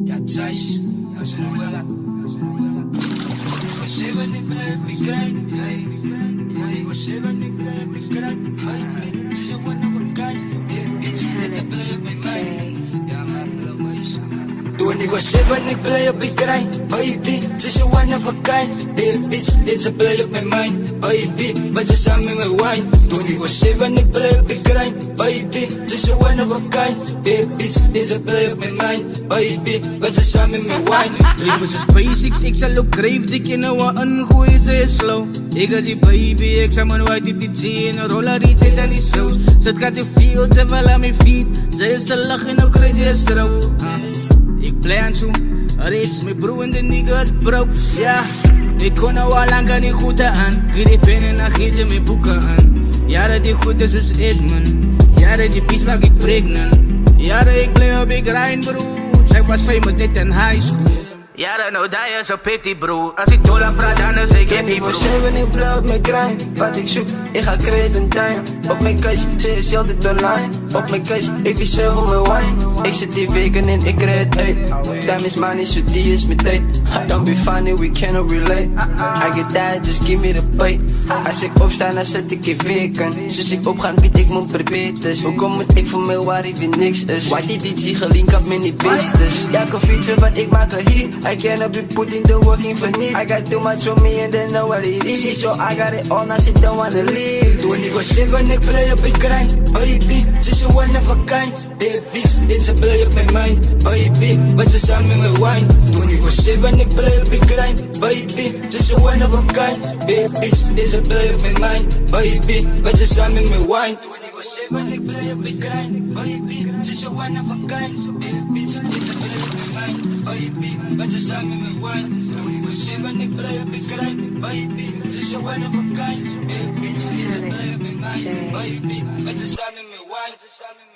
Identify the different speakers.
Speaker 1: Ja, Thijs, luister nou wel aan. Ik was 7, ik blijf ik krijgen. Ik was 7, ik blijf ik krijgen. Ze is een one of a kind. Dit is een blijf met mij. Ja, man, dat was. Toen ik was 7, ik blijf op ik krijgen. Baby, ze is een one of a kind. Dit is een blijf met mij. Baby, wat je samen met mijn wine. Toen ik was 7, ik blijf op ik krijgen. Baby, ze is een one of a kind. Dit is een blijf met mij. Baby, wat je samen met mijn wine.
Speaker 2: Leven is basics, ik zal ook kreef, dik in een goeie, ze is slow. Ik had die baby, ik zou mijn white die G in een roller, die zit aan die saus. Zet gaat je field, ze wel aan mijn feet. Ze is te lachen, ook crazy is trouw. Ik plan zo, er is mijn broer en de niggas broke, ja. Ik kon nou al lang niet goed aan. Giet die pen en dan giet je mijn boeken aan. Jaren die goed is, it man. Jaren die beats maak ik pregnant. Jaren ik play op ik grind broer. Zij was famous net in high school. Jaren nou die is op pity broer. Als ik dollar praat dan is ik happy broer.
Speaker 3: 24/7 ik blijf op mijn grind. Wat ik zoek, ik ga creëren time. Op mijn case, ze is altijd online. Op mijn case, ik ben zelf op mijn wine. Ik zit die weken in, ik red, ey. Time is money, so die is mijn tijd. Don't be funny, we cannot relate. I get that, just give me the pay. Als ik opsta, dan zet ik in weken. Dus ik opgaan, bied ik mijn verbeters. Hoe kom ik voor mij waar ik weer niks is? Whitey die gelinkt up met die beestes. Elke feature wat ik maak hier, I cannot be put in the working for need. I got too much on me and they know what it is. So I got it all, now she don't wanna leave.
Speaker 1: Toen ik was 7, ik play op ik grind. Baby, ze is een one of a kind. Dit is een play op mijn mind. Baby, wat je samen met mijn wine. Toen ik was 7, ik play op ik grind. Baby, ze is een one of a kind. Dit is een play op mijn mind. Baby, wat je samen met mijn wine. Toen ik was 7, ik play op ik grind. Baby, ze is een one of a kind. Dit is een play op mijn mind. Baby, wat je samen met mijn wine. Toen ik was 7, ik play op ik grind. Baby, ze is een one of a kind. Dit is een play op mijn mind. Baby, wat je samen met mijn wine.